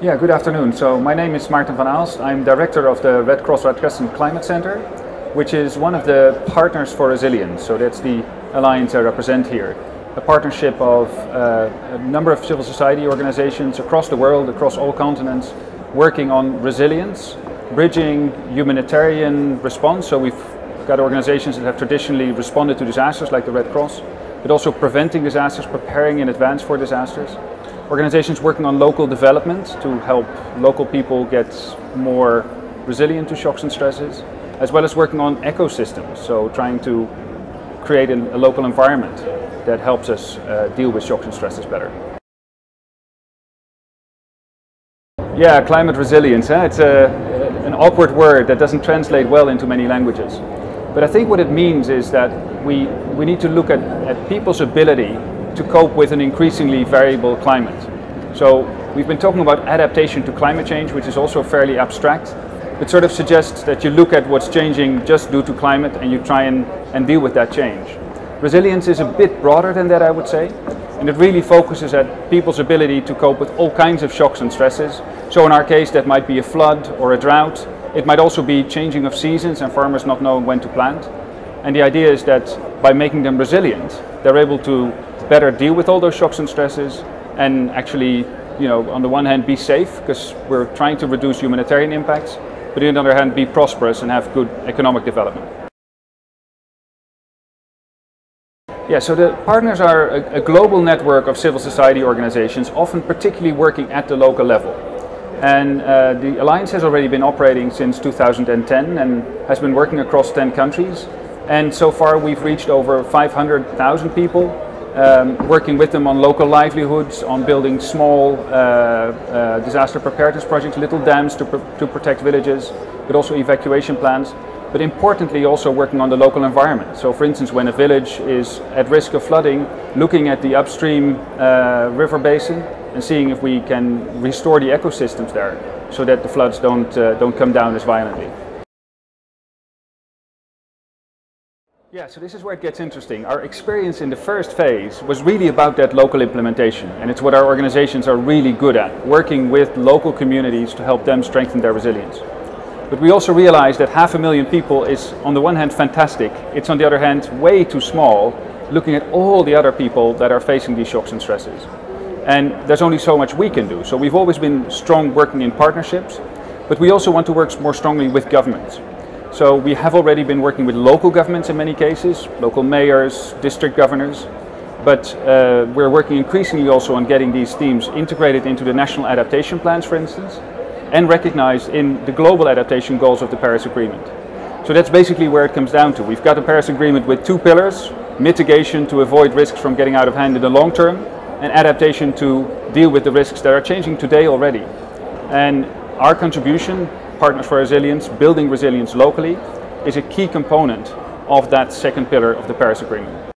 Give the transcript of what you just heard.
Yeah, good afternoon. So my name is Maarten van Aalst. I'm director of the Red Cross Red Crescent Climate Center, which is one of the partners for resilience. So that's the alliance I represent here. A partnership of a number of civil society organizations across the world, across all continents, working on resilience, bridging humanitarian response. So we've got organizations that have traditionally responded to disasters like the Red Cross, but also preventing disasters, preparing in advance for disasters. Organizations working on local development to help local people get more resilient to shocks and stresses, as well as working on ecosystems, so trying to create a local environment that helps us deal with shocks and stresses better. Yeah, climate resilience, it's an awkward word that doesn't translate well into many languages. But I think what it means is that we need to look at people's ability to cope with an increasingly variable climate. So we've been talking about adaptation to climate change, which is also fairly abstract. It sort of suggests that you look at what's changing just due to climate and you try and deal with that change. Resilience is a bit broader than that, I would say, and it really focuses at people's ability to cope with all kinds of shocks and stresses. So in our case, that might be a flood or a drought. It might also be changing of seasons and farmers not knowing when to plant. And the idea is that by making them resilient, they're able to better deal with all those shocks and stresses and actually, on the one hand be safe because we're trying to reduce humanitarian impacts, but on the other hand be prosperous and have good economic development. Yeah, so the partners are a global network of civil society organizations, often particularly working at the local level. And the Alliance has already been operating since 2010 and has been working across 10 countries. And so far we've reached over 500,000 people, working with them on local livelihoods, on building small disaster preparedness projects, little dams to protect villages, but also evacuation plans. But importantly also working on the local environment. So for instance, when a village is at risk of flooding, looking at the upstream river basin and seeing if we can restore the ecosystems there so that the floods don't come down as violently. Yeah, so this is where it gets interesting. Our experience in the first phase was really about that local implementation, and it's what our organizations are really good at, working with local communities to help them strengthen their resilience. But we also realized that 500,000 people is on the one hand fantastic, it's on the other hand way too small, looking at all the other people that are facing these shocks and stresses. And there's only so much we can do. So we've always been strong working in partnerships, but we also want to work more strongly with governments. So we have already been working with local governments in many cases, local mayors, district governors, but we're working increasingly also on getting these themes integrated into the national adaptation plans, for instance, and recognized in the global adaptation goals of the Paris Agreement. So that's basically where it comes down to. We've got a Paris Agreement with two pillars: mitigation to avoid risks from getting out of hand in the long term, and adaptation to deal with the risks that are changing today already. And our contribution, Partners for Resilience, building resilience locally, is a key component of that second pillar of the Paris Agreement.